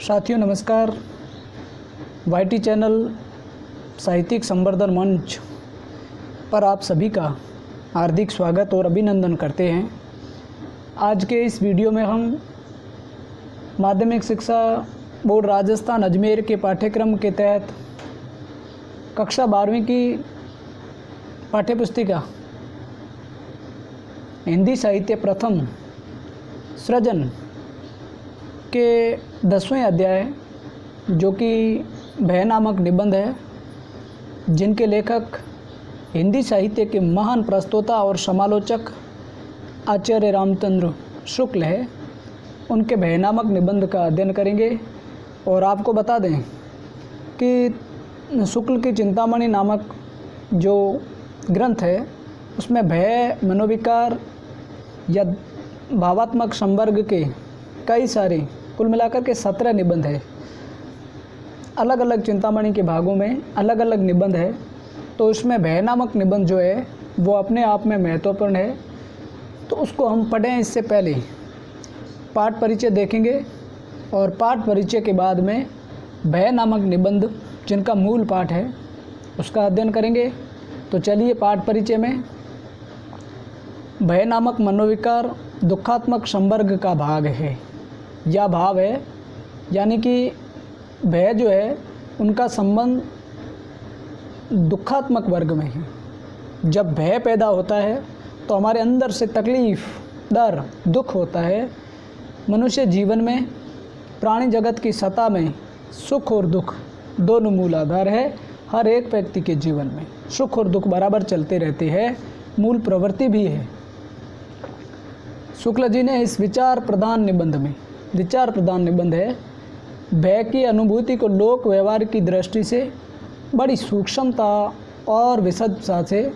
साथियों नमस्कार। YT channel साहित्यिक संवर्धन मंच पर आप सभी का हार्दिक स्वागत और अभिनंदन करते हैं। आज के इस वीडियो में हम माध्यमिक शिक्षा बोर्ड राजस्थान अजमेर के पाठ्यक्रम के तहत कक्षा 12वीं की पाठ्यपुस्तिका हिंदी साहित्य प्रथम सृजन के 10वें अध्याय जो कि भय नामक निबंध है, जिनके लेखक हिंदी साहित्य के महान प्रस्तोता और समालोचक आचार्य रामचंद्र शुक्ल है, उनके भय नामक निबंध का अध्ययन करेंगे। और आपको बता दें कि शुक्ल की चिंतामणि नामक जो ग्रंथ है उसमें भय, मनोविकार या भावात्मक संवर्ग के कई सारे कुल मिलाकर के 17 निबंध है। अलग अलग चिंतामणि के भागों में अलग अलग निबंध है, तो उसमें भय नामक निबंध जो है वो अपने आप में महत्वपूर्ण है, तो उसको हम पढ़ें। इससे पहले पाठ परिचय देखेंगे और पाठ परिचय के बाद में भय नामक निबंध जिनका मूल पाठ है उसका अध्ययन करेंगे। तो चलिए पाठ परिचय में। भय नामक मनोविकार दुखात्मक संवर्ग का भाग है या भाव है, यानी कि भय जो है उनका संबंध दुखात्मक वर्ग में है। जब भय पैदा होता है तो हमारे अंदर से तकलीफ़, डर, दुख होता है। मनुष्य जीवन में प्राणी जगत की सत्ता में सुख और दुख दोनों मूल आधार है। हर एक व्यक्ति के जीवन में सुख और दुख बराबर चलते रहते हैं, मूल प्रवृत्ति भी है। शुक्ल जी ने इस विचार प्रधान निबंध है भय की अनुभूति को लोक व्यवहार की दृष्टि से बड़ी सूक्ष्मता और विशदता से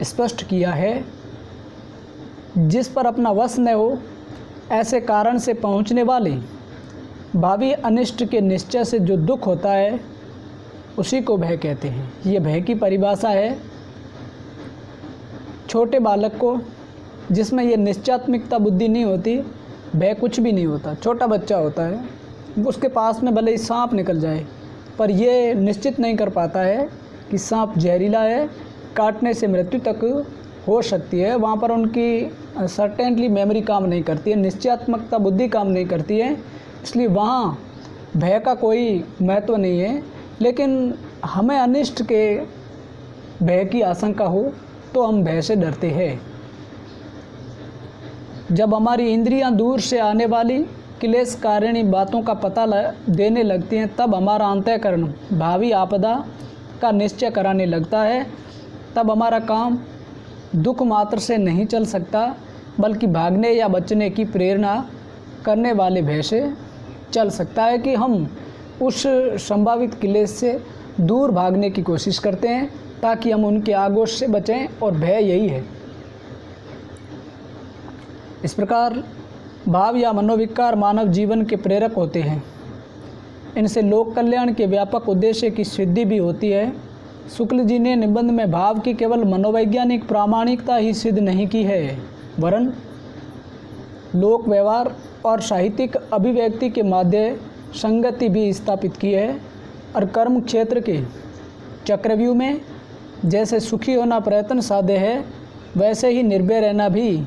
स्पष्ट किया है। जिस पर अपना वश न हो ऐसे कारण से पहुंचने वाले भावी अनिष्ट के निश्चय से जो दुख होता है उसी को भय कहते हैं। ये भय की परिभाषा है। छोटे बालक को जिसमें ये निश्चयात्मकता बुद्धि नहीं होती, भय कुछ भी नहीं होता। छोटा बच्चा होता है, उसके पास में भले ही सांप निकल जाए पर ये निश्चित नहीं कर पाता है कि सांप जहरीला है, काटने से मृत्यु तक हो सकती है। वहाँ पर उनकी सर्टेनली मेमोरी काम नहीं करती है, निश्चयात्मकता बुद्धि काम नहीं करती है, इसलिए वहाँ भय का कोई महत्व नहीं है। लेकिन हमें अनिष्ट के भय की आशंका हो तो हम भय से डरते हैं। जब हमारी इंद्रियां दूर से आने वाली क्लेश कारिणी बातों का पता देने लगती हैं, तब हमारा अंतःकरण भावी आपदा का निश्चय कराने लगता है। तब हमारा काम दुख मात्र से नहीं चल सकता, बल्कि भागने या बचने की प्रेरणा करने वाले भय से चल सकता है कि हम उस संभावित क्लेश से दूर भागने की कोशिश करते हैं ताकि हम उनके आगोश से बचें, और भय यही है। इस प्रकार भाव या मनोविकार मानव जीवन के प्रेरक होते हैं। इनसे लोक कल्याण के व्यापक उद्देश्य की सिद्धि भी होती है। शुक्ल जी ने निबंध में भाव की केवल मनोवैज्ञानिक प्रामाणिकता ही सिद्ध नहीं की है, वरन लोक व्यवहार और साहित्यिक अभिव्यक्ति के माध्य संगति भी स्थापित की है। और कर्म क्षेत्र के चक्रव्यूह में जैसे सुखी होना प्रयत्न साध्य है, वैसे ही निर्भय रहना भी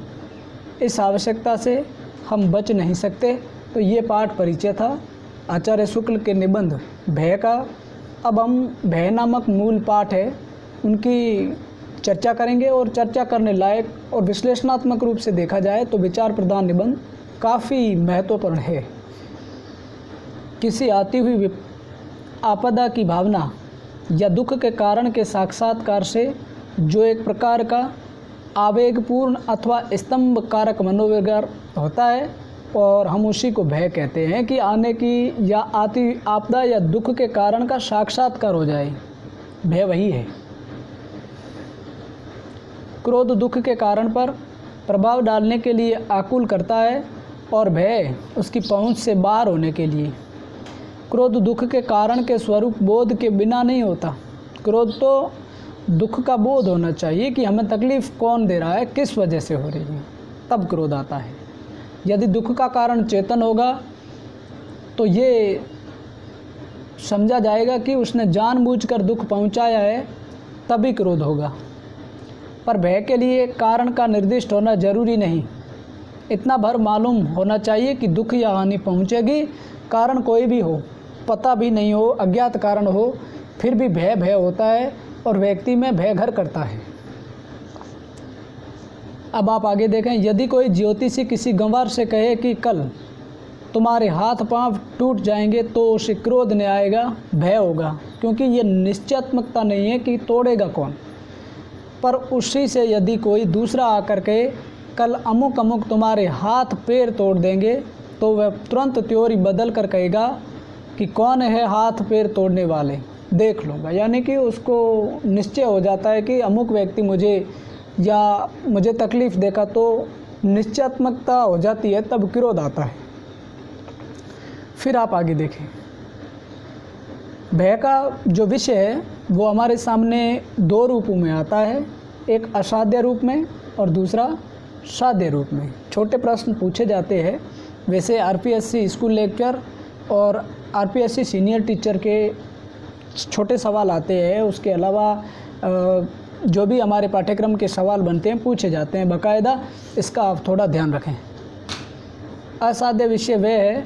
इस आवश्यकता से हम बच नहीं सकते। तो ये पाठ परिचय था आचार्य शुक्ल के निबंध भय का। अब हम भय नामक मूल पाठ है उनकी चर्चा करेंगे, और चर्चा करने लायक और विश्लेषणात्मक रूप से देखा जाए तो विचार प्रधान निबंध काफ़ी महत्वपूर्ण है। किसी आती हुई आपदा की भावना या दुख के कारण के साक्षात्कार से जो एक प्रकार का आवेगपूर्ण अथवा स्तंभ कारक मनोविकार होता है, और हम उसी को भय कहते हैं कि आने की या आती आपदा या दुख के कारण का साक्षात्कार हो जाए, भय वही है। क्रोध दुख के कारण पर प्रभाव डालने के लिए आकुल करता है, और भय उसकी पहुंच से बाहर होने के लिए। क्रोध दुख के कारण के स्वरूप बोध के बिना नहीं होता। क्रोध तो दुख का बोध होना चाहिए कि हमें तकलीफ़ कौन दे रहा है, किस वजह से हो रही है, तब क्रोध आता है। यदि दुख का कारण चेतन होगा तो ये समझा जाएगा कि उसने जानबूझकर दुख पहुंचाया है, तभी क्रोध होगा। पर भय के लिए कारण का निर्दिष्ट होना जरूरी नहीं। इतना भर मालूम होना चाहिए कि दुख या हानि पहुंचेगी, कारण कोई भी हो, पता भी नहीं हो, अज्ञात कारण हो, फिर भी भय होता है और व्यक्ति में भय घर करता है। अब आप आगे देखें, यदि कोई ज्योतिषी किसी गंवार से कहे कि कल तुम्हारे हाथ पांव टूट जाएंगे, तो उसे क्रोध नहीं आएगा, भय होगा, क्योंकि ये निश्चयात्मकता नहीं है कि तोड़ेगा कौन। पर उसी से यदि कोई दूसरा आकर कहे कल अमुक अमुक तुम्हारे हाथ पैर तोड़ देंगे, तो वह तुरंत त्योरी बदल कर कहेगा कि कौन है हाथ पैर तोड़ने वाले, देख लूँगा। यानी कि उसको निश्चय हो जाता है कि अमुक व्यक्ति मुझे तकलीफ़ देगा, तो निश्चयात्मकता हो जाती है, तब क्रोध आता है। फिर आप आगे देखें, भय का जो विषय है वो हमारे सामने दो रूपों में आता है, एक असाध्य रूप में और दूसरा साध्य रूप में। छोटे प्रश्न पूछे जाते हैं। वैसे आरपीएससी स्कूल लेक्चर और आरपीएससी सीनियर टीचर के छोटे सवाल आते हैं, उसके अलावा जो भी हमारे पाठ्यक्रम के सवाल बनते हैं पूछे जाते हैं बाकायदा, इसका आप थोड़ा ध्यान रखें। असाध्य विषय वह है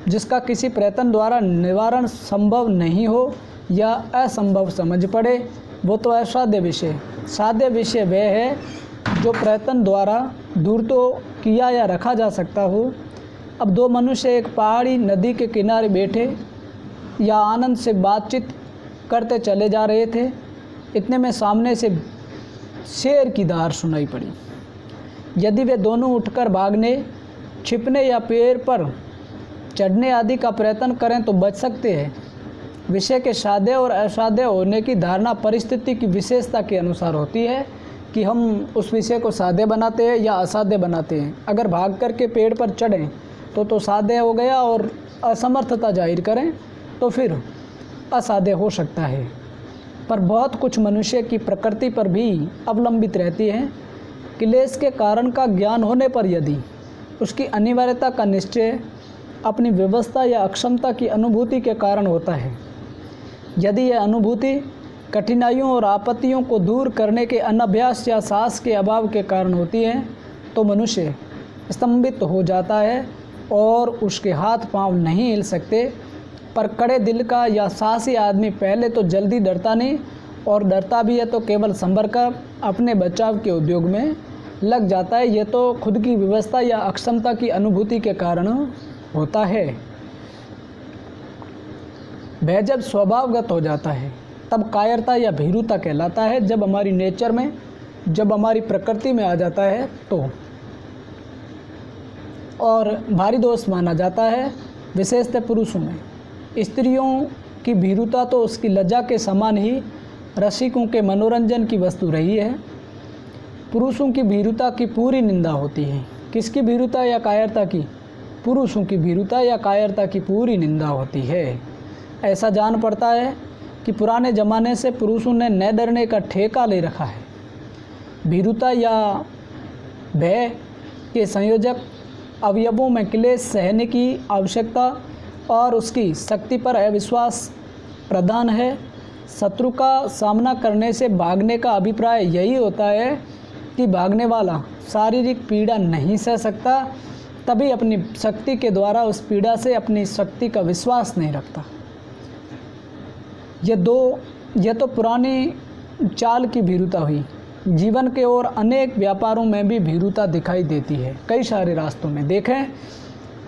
जिसका किसी प्रयत्न द्वारा निवारण संभव नहीं हो या असंभव समझ पड़े, वो तो असाध्य विषय। साध्य विषय वह है जो प्रयत्न द्वारा दूर तो किया या रखा जा सकता हो। अब दो मनुष्य एक पहाड़ी नदी के किनारे बैठे या आनंद से बातचीत करते चले जा रहे थे, इतने में सामने से शेर की दहाड़ सुनाई पड़ी। यदि वे दोनों उठकर भागने, छिपने या पेड़ पर चढ़ने आदि का प्रयत्न करें तो बच सकते हैं। विषय के साध्य और असाध्य होने की धारणा परिस्थिति की विशेषता के अनुसार होती है कि हम उस विषय को साध्य बनाते हैं या असाध्य बनाते हैं। अगर भाग करके पेड़ पर चढ़ें तो साध्य हो गया, और असमर्थता जाहिर करें तो फिर असाध्य हो सकता है। पर बहुत कुछ मनुष्य की प्रकृति पर भी अवलंबित रहती है। क्लेश के कारण का ज्ञान होने पर यदि उसकी अनिवार्यता का निश्चय अपनी व्यवस्था या अक्षमता की अनुभूति के कारण होता है, यदि यह अनुभूति कठिनाइयों और आपत्तियों को दूर करने के अनभ्यास या साहस के अभाव के कारण होती है, तो मनुष्य स्तंभित हो जाता है और उसके हाथ पांव नहीं हिल सकते। पर कड़े दिल का या साहसी आदमी पहले तो जल्दी डरता नहीं, और डरता भी है तो केवल संभर कर अपने बचाव के उद्योग में लग जाता है। ये तो खुद की व्यवस्था या अक्षमता की अनुभूति के कारण होता है। भय जब स्वभावगत हो जाता है तब कायरता या भीरुता कहलाता है। जब हमारी नेचर में, जब हमारी प्रकृति में आ जाता है तो और भारी दोष माना जाता है, विशेषतः पुरुषों में। स्त्रियों की भीरुता तो उसकी लज्जा के समान ही रसिकों के मनोरंजन की वस्तु रही है। पुरुषों की भीरुता की पूरी निंदा होती है। किसकी भीरुता या कायरता की? पुरुषों की भीरुता या कायरता की पूरी निंदा होती है। ऐसा जान पड़ता है कि पुराने ज़माने से पुरुषों ने न डरने का ठेका ले रखा है। भीरुता या भय के संयोजक अवयवों में क्लेश सहने की आवश्यकता और उसकी शक्ति पर अविश्वास प्रधान है। शत्रु का सामना करने से भागने का अभिप्राय यही होता है कि भागने वाला शारीरिक पीड़ा नहीं सह सकता, तभी अपनी शक्ति के द्वारा उस पीड़ा से अपनी शक्ति का विश्वास नहीं रखता। यह तो पुरानी चाल की भीरुता हुई। जीवन के और अनेक व्यापारों में भी भीरुता दिखाई देती है। कई सारे रास्तों में देखें,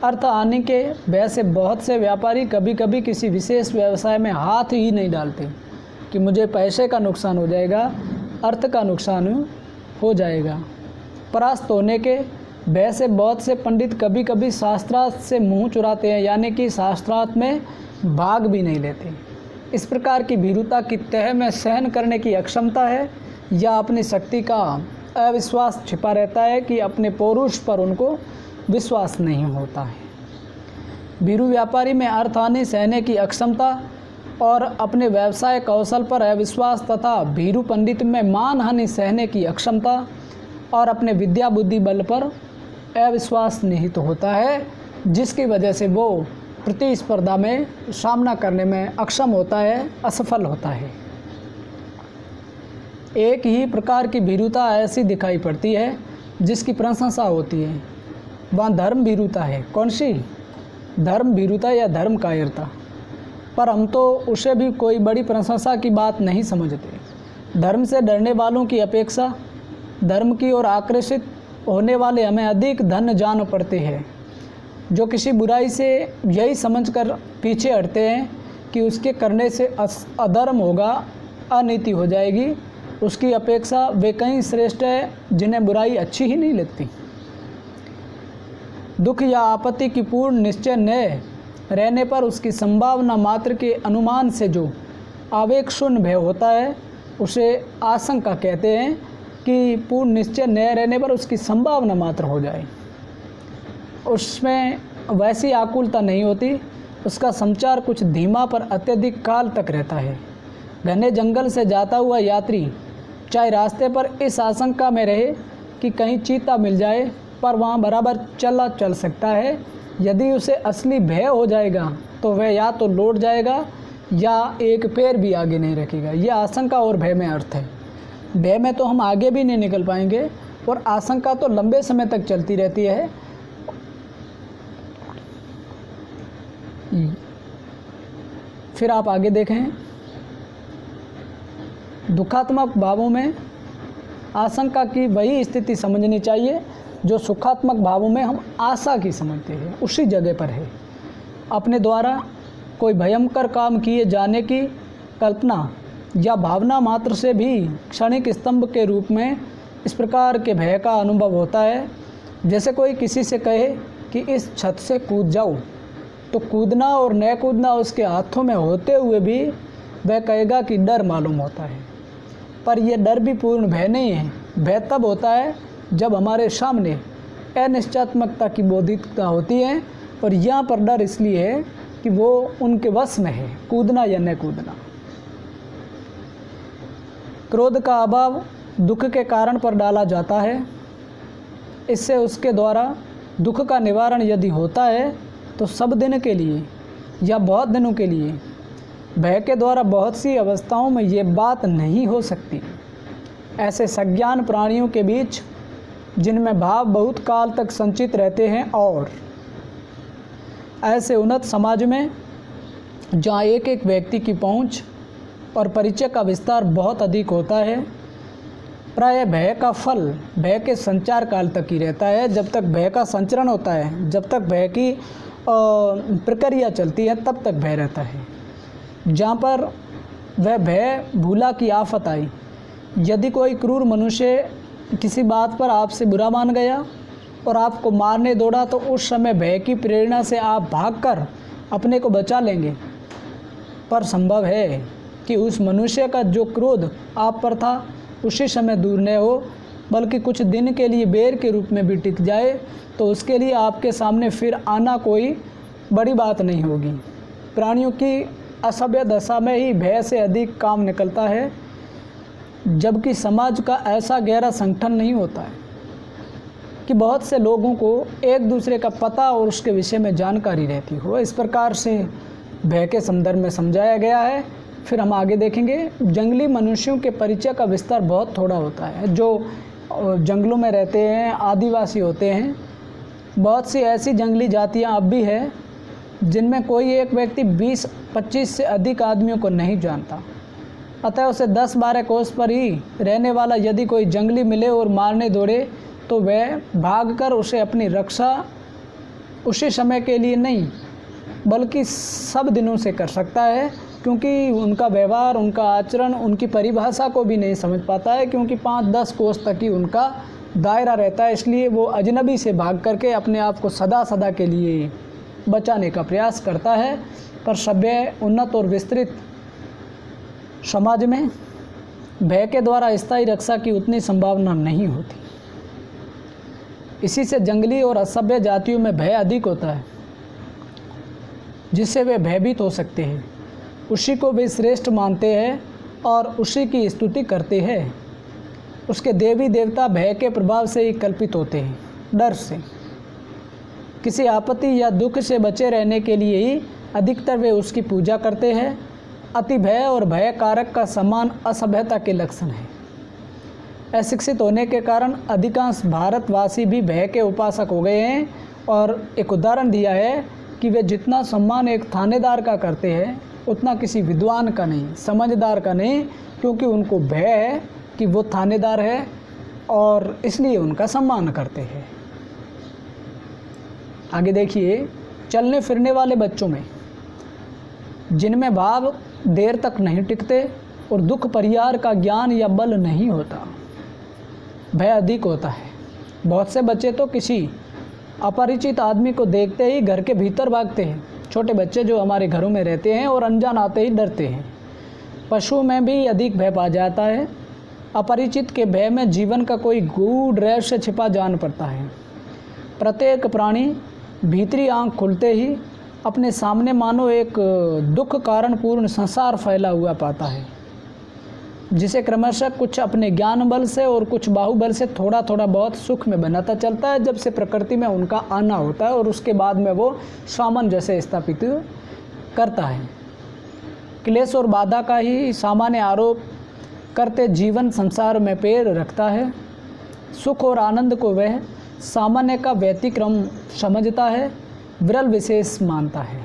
अर्थ आने के भय से बहुत से व्यापारी कभी कभी किसी विशेष व्यवसाय में हाथ ही नहीं डालते कि मुझे पैसे का नुकसान हो जाएगा, अर्थ का नुकसान हो जाएगा। परास्त होने के भय से बहुत से पंडित कभी कभी शास्त्रार्थ से मुंह चुराते हैं, यानी कि शास्त्रार्थ में भाग भी नहीं लेते। इस प्रकार की भीरुता की तह में सहन करने की अक्षमता है या अपनी शक्ति का अविश्वास छिपा रहता है कि अपने पौरुष पर उनको विश्वास नहीं होता है। भीरू व्यापारी में अर्थ हानि सहने की अक्षमता और अपने व्यवसाय कौशल पर अविश्वास तथा भीरू पंडित में मान हानि सहने की अक्षमता और अपने विद्या बुद्धि बल पर अविश्वास निहित होता है, जिसकी वजह से वो प्रतिस्पर्धा में सामना करने में अक्षम होता है, असफल होता है। एक ही प्रकार की भीरुता ऐसी दिखाई पड़ती है जिसकी प्रशंसा होती है, वहाँ धर्म भीरुता है। कौन सी? धर्म भीरुता या धर्म कायरता। पर हम तो उसे भी कोई बड़ी प्रशंसा की बात नहीं समझते। धर्म से डरने वालों की अपेक्षा धर्म की ओर आकर्षित होने वाले हमें अधिक धन्य जान पड़ते हैं, जो किसी बुराई से यही समझकर पीछे हटते हैं कि उसके करने से अधर्म होगा, अनीति हो जाएगी। उसकी अपेक्षा वे कहीं श्रेष्ठ है जिन्हें बुराई अच्छी ही नहीं लगती। दुख या आपत्ति की पूर्ण निश्चय न रहने पर उसकी संभावना मात्र के अनुमान से जो आवेग शून्य भय होता है उसे आशंका कहते हैं, कि पूर्ण निश्चय न रहने पर उसकी संभावना मात्र हो जाए। उसमें वैसी आकुलता नहीं होती, उसका संचार कुछ धीमा पर अत्यधिक काल तक रहता है। घने जंगल से जाता हुआ यात्री चाहे रास्ते पर इस आशंका में रहे कि कहीं चीता मिल जाए, पर वहाँ बराबर चल सकता है। यदि उसे असली भय हो जाएगा तो वह या तो लौट जाएगा या एक पैर भी आगे नहीं रखेगा। यह आशंका और भय में अर्थ है। भय में तो हम आगे भी नहीं निकल पाएंगे और आशंका तो लंबे समय तक चलती रहती है। फिर आप आगे देखें, दुखात्मक भावों में आशंका की वही स्थिति समझनी चाहिए जो सुखात्मक भावों में हम आशा की समझते हैं, उसी जगह पर है। अपने द्वारा कोई भयंकर काम किए जाने की कल्पना या भावना मात्र से भी क्षणिक स्तंभ के रूप में इस प्रकार के भय का अनुभव होता है। जैसे कोई किसी से कहे कि इस छत से कूद जाओ, तो कूदना और न कूदना उसके हाथों में होते हुए भी वह कहेगा कि डर मालूम होता है। पर यह डर भी पूर्ण भय नहीं है। भय तब होता है जब हमारे सामने अनिश्चयात्मकता की बोधिकता होती है, और यहाँ पर डर इसलिए है कि वो उनके वश में है, कूदना या न कूदना। क्रोध का अभाव दुख के कारण पर डाला जाता है। इससे उसके द्वारा दुख का निवारण यदि होता है तो सब दिन के लिए या बहुत दिनों के लिए। भय के द्वारा बहुत सी अवस्थाओं में ये बात नहीं हो सकती। ऐसे सज्ञान प्राणियों के बीच जिनमें भाव बहुत काल तक संचित रहते हैं, और ऐसे उन्नत समाज में जहाँ एक एक व्यक्ति की पहुँच और परिचय का विस्तार बहुत अधिक होता है, प्रायः भय का फल भय के संचार काल तक ही रहता है। जब तक भय का संचरण होता है, जब तक भय की प्रक्रिया चलती है, तब तक भय रहता है। जहाँ पर वह भय भूला की आफत आई, यदि कोई क्रूर मनुष्य किसी बात पर आपसे बुरा मान गया और आपको मारने दौड़ा, तो उस समय भय की प्रेरणा से आप भागकर अपने को बचा लेंगे। पर संभव है कि उस मनुष्य का जो क्रोध आप पर था उसी समय दूर न हो, बल्कि कुछ दिन के लिए बेर के रूप में भी टिक जाए, तो उसके लिए आपके सामने फिर आना कोई बड़ी बात नहीं होगी। प्राणियों की असभ्य दशा में ही भय से अधिक काम निकलता है, जबकि समाज का ऐसा गहरा संगठन नहीं होता है कि बहुत से लोगों को एक दूसरे का पता और उसके विषय में जानकारी रहती हो। इस प्रकार से भय के संदर्भ में समझाया गया है। फिर हम आगे देखेंगे, जंगली मनुष्यों के परिचय का विस्तार बहुत थोड़ा होता है। जो जंगलों में रहते हैं, आदिवासी होते हैं, बहुत सी ऐसी जंगली जातियां अब भी हैं जिनमें कोई एक व्यक्ति 20-25 से अधिक आदमियों को नहीं जानता। अतः उसे 10-12 कोस पर ही रहने वाला यदि कोई जंगली मिले और मारने दौड़े, तो वह भागकर उसे अपनी रक्षा उसी समय के लिए नहीं बल्कि सब दिनों से कर सकता है, क्योंकि उनका व्यवहार, उनका आचरण, उनकी परिभाषा को भी नहीं समझ पाता है, क्योंकि 5-10 कोस तक ही उनका दायरा रहता है। इसलिए वो अजनबी से भाग करके अपने आप को सदा के लिए बचाने का प्रयास करता है। पर सभ्य, उन्नत और विस्तृत समाज में भय के द्वारा स्थायी रक्षा की उतनी संभावना नहीं होती। इसी से जंगली और असभ्य जातियों में भय अधिक होता है, जिससे वे भयभीत हो सकते हैं। उसी को वे श्रेष्ठ मानते हैं और उसी की स्तुति करते हैं। उसके देवी देवता भय के प्रभाव से ही कल्पित होते हैं, डर से। किसी आपत्ति या दुख से बचे रहने के लिए ही अधिकतर वे उसकी पूजा करते हैं। अति भय और भय कारक का सम्मान असभ्यता के लक्षण है। अशिक्षित होने के कारण अधिकांश भारतवासी भी भय के उपासक हो गए हैं और एक उदाहरण दिया है कि वे जितना सम्मान एक थानेदार का करते हैं उतना किसी विद्वान का नहीं, समझदार का नहीं, क्योंकि उनको भय है कि वो थानेदार है और इसलिए उनका सम्मान करते हैं। आगे देखिए, चलने फिरने वाले बच्चों में जिनमें भाव देर तक नहीं टिकते और दुख परिहार का ज्ञान या बल नहीं होता, भय अधिक होता है। बहुत से बच्चे तो किसी अपरिचित आदमी को देखते ही घर के भीतर भागते हैं। छोटे बच्चे जो हमारे घरों में रहते हैं और अनजान आते ही डरते हैं। पशुओं में भी अधिक भय पा जाता है। अपरिचित के भय में जीवन का कोई गूढ़ रहस्य छिपा जान पड़ता है। प्रत्येक प्राणी भीतरी आंख खुलते ही अपने सामने मानो एक दुख कारण पूर्ण संसार फैला हुआ पाता है, जिसे क्रमशः कुछ अपने ज्ञान बल से और कुछ बाहुबल से थोड़ा थोड़ा बहुत सुख में बनाता चलता है, जब से प्रकृति में उनका आना होता है और उसके बाद में वो सामंजस्य स्थापित करता है। क्लेश और बाधा का ही सामान्य आरोप करते जीवन संसार में पैर रखता है। सुख और आनंद को वह सामान्य का व्यतिक्रम समझता है, विरल विशेष मानता है।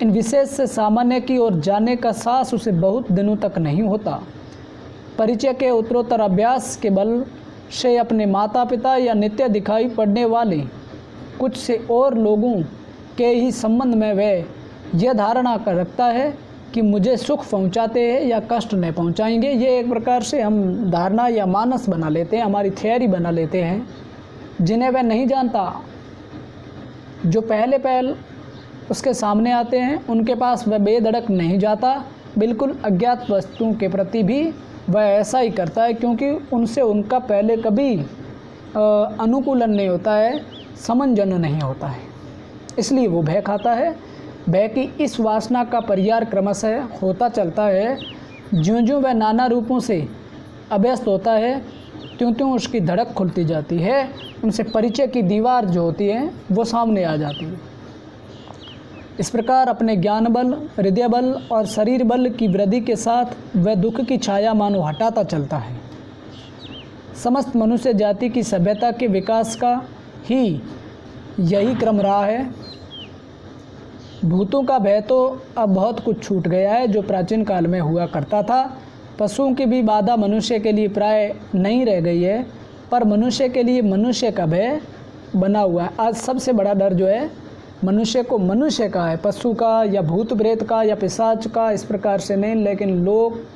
इन विशेष से सामान्य की ओर जाने का साहस उसे बहुत दिनों तक नहीं होता। परिचय के उत्तरोत्तर अभ्यास के बल से अपने माता पिता या नित्य दिखाई पड़ने वाले कुछ से और लोगों के ही संबंध में वह यह धारणा कर रखता है कि मुझे सुख पहुंचाते हैं या कष्ट नहीं पहुंचाएंगे। ये एक प्रकार से हम धारणा या मानस बना लेते हैं, हमारी थियरी बना लेते हैं, जिन्हें वह नहीं जानता। जो पहले पहल उसके सामने आते हैं उनके पास वह बेधड़क नहीं जाता। बिल्कुल अज्ञात वस्तुओं के प्रति भी वह ऐसा ही करता है, क्योंकि उनसे उनका पहले कभी अनुकूलन नहीं होता है, समंजन नहीं होता है, इसलिए वो भय खाता है। भय की इस वासना का परिहार क्रमशः होता चलता है। ज्यों-ज्यों वह नाना रूपों से अभ्यस्त होता है त्यों-त्यों उसकी धड़क खुलती जाती है। उनसे परिचय की दीवार जो होती है वो सामने आ जाती है। इस प्रकार अपने ज्ञान बल, हृदय बल और शरीर बल की वृद्धि के साथ वह दुख की छाया मानो हटाता चलता है। समस्त मनुष्य जाति की सभ्यता के विकास का ही यही क्रम रहा है। भूतों का भय तो अब बहुत कुछ छूट गया है जो प्राचीन काल में हुआ करता था। पशुओं की भी बाधा मनुष्य के लिए प्राय नहीं रह गई है, पर मनुष्य के लिए मनुष्य का भय बना हुआ है। आज सबसे बड़ा डर जो है मनुष्य को मनुष्य का है, पशु का या भूत प्रेत का या पिशाच का इस प्रकार से नहीं, लेकिन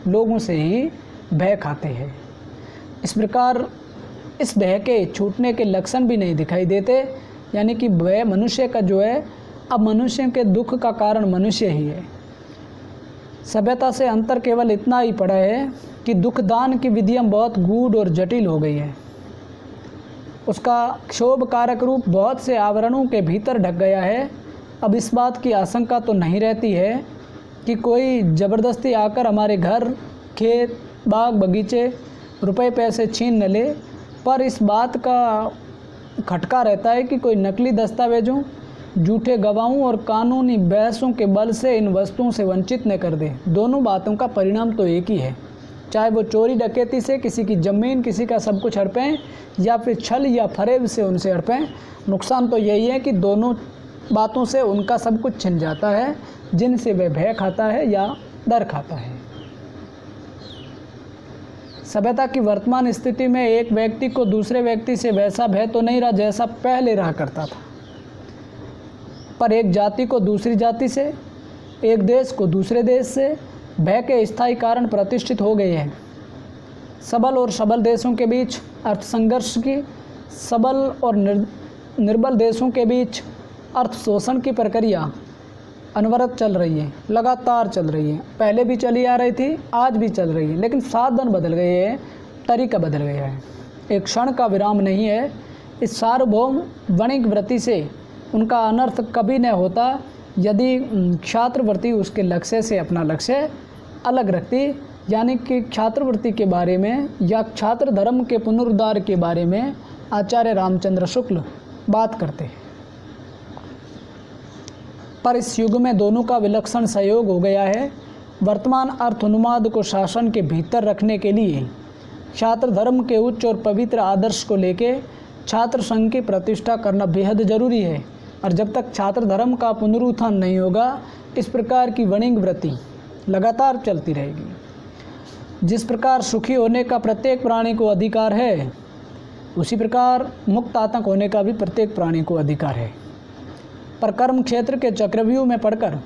लोगों से ही भय खाते हैं। इस प्रकार इस भय के छूटने के लक्षण भी नहीं दिखाई देते, यानी कि भय मनुष्य का जो है, अब मनुष्य के दुख का कारण मनुष्य ही है। सभ्यता से अंतर केवल इतना ही पड़ा है कि दुखदान की विधियाँ बहुत गूढ़ और जटिल हो गई है। उसका क्षोभ कारक रूप बहुत से आवरणों के भीतर ढक गया है। अब इस बात की आशंका तो नहीं रहती है कि कोई ज़बरदस्ती आकर हमारे घर, खेत, बाग, बगीचे, रुपए पैसे छीन न ले, पर इस बात का खटका रहता है कि कोई नकली दस्तावेजों, झूठे गवाहों और कानूनी बहसों के बल से इन वस्तुओं से वंचित न कर दे। दोनों बातों का परिणाम तो एक ही है, चाहे वो चोरी डकैती से किसी की ज़मीन, किसी का सब कुछ हड़पें या फिर छल या फरेब से उनसे हड़पें। नुकसान तो यही है कि दोनों बातों से उनका सब कुछ छिन जाता है, जिनसे वह भय खाता है या डर खाता है। सभ्यता की वर्तमान स्थिति में एक व्यक्ति को दूसरे व्यक्ति से वैसा भय तो नहीं रहा जैसा पहले रहा करता था, पर एक जाति को दूसरी जाति से, एक देश को दूसरे देश से भय के स्थायी कारण प्रतिष्ठित हो गए हैं। सबल और सबल देशों के बीच अर्थ संघर्ष की, सबल और निर्बल देशों के बीच अर्थ शोषण की प्रक्रिया अनवरत चल रही है, लगातार चल रही है। पहले भी चली आ रही थी, आज भी चल रही है, लेकिन साधन बदल गए हैं, तरीका बदल गया है। एक क्षण का विराम नहीं है। इस सार्वभौम वणिक वृत्ति से उनका अनर्थ कभी न होता यदि छात्रवृत्ति उसके लक्ष्य से अपना लक्ष्य अलग रखती, यानी कि छात्रवृत्ति के बारे में या छात्र धर्म के पुनरुद्धार के बारे में आचार्य रामचंद्र शुक्ल बात करते हैं। पर इस युग में दोनों का विलक्षण सहयोग हो गया है। वर्तमान अर्थ उन्माद को शासन के भीतर रखने के लिए छात्र धर्म के उच्च और पवित्र आदर्श को लेके छात्र संघ की प्रतिष्ठा करना बेहद जरूरी है। और जब तक छात्र धर्म का पुनरुत्थान नहीं होगा, इस प्रकार की वणिंग वृत्ति लगातार चलती रहेगी। जिस प्रकार सुखी होने का प्रत्येक प्राणी को अधिकार है, उसी प्रकार मुक्त आत्मक होने का भी प्रत्येक प्राणी को अधिकार है। पर कर्म क्षेत्र के चक्रव्यूह में पड़कर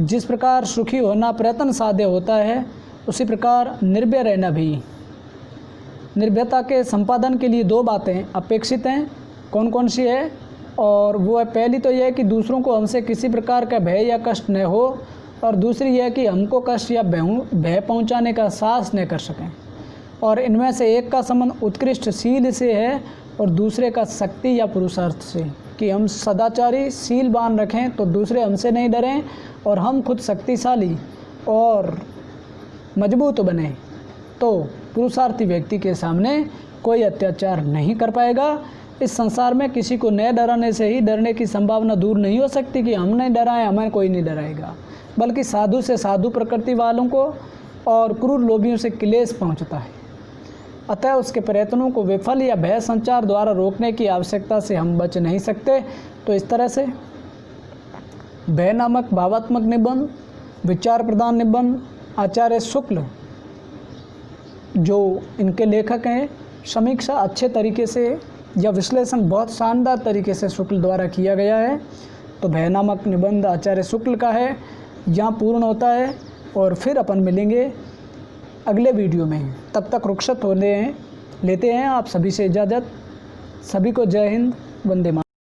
जिस प्रकार सुखी होना प्रयत्न साध्य होता है, उसी प्रकार निर्भय रहना भी। निर्भयता के संपादन के लिए दो बातें अपेक्षित हैं। कौन कौन सी है? और वो है, पहली तो यह है कि दूसरों को हमसे किसी प्रकार का भय या कष्ट न हो, और दूसरी यह कि हमको कष्ट या भय पहुंचाने का साहस न कर सकें। और इनमें से एक का संबंध उत्कृष्ट शील से है और दूसरे का शक्ति या पुरुषार्थ से, कि हम सदाचारी शीलवान रखें तो दूसरे हमसे नहीं डरें और हम खुद शक्तिशाली और मजबूत बने, तो पुरुषार्थी व्यक्ति के सामने कोई अत्याचार नहीं कर पाएगा। इस संसार में किसी को न डराने से ही डरने की संभावना दूर नहीं हो सकती कि हम नहीं डराएं, हमें कोई नहीं डराएगा, बल्कि साधु से साधु प्रकृति वालों को और क्रूर लोभियों से क्लेश पहुंचता है। अतः उसके प्रयत्नों को विफल या भय संचार द्वारा रोकने की आवश्यकता से हम बच नहीं सकते। तो इस तरह से भय नामक भावात्मक निबंध, विचार प्रदान निबंध आचार्य शुक्ल जो इनके लेखक हैं, समीक्षा अच्छे तरीके से या विश्लेषण बहुत शानदार तरीके से शुक्ल द्वारा किया गया है। तो भय नामक निबंध आचार्य शुक्ल का है, यहाँ पूर्ण होता है। और फिर अपन मिलेंगे अगले वीडियो में। तब तक रुखसत लेते हैं आप सभी से इजाज़त। सभी को जय हिंद, वंदे मातरम।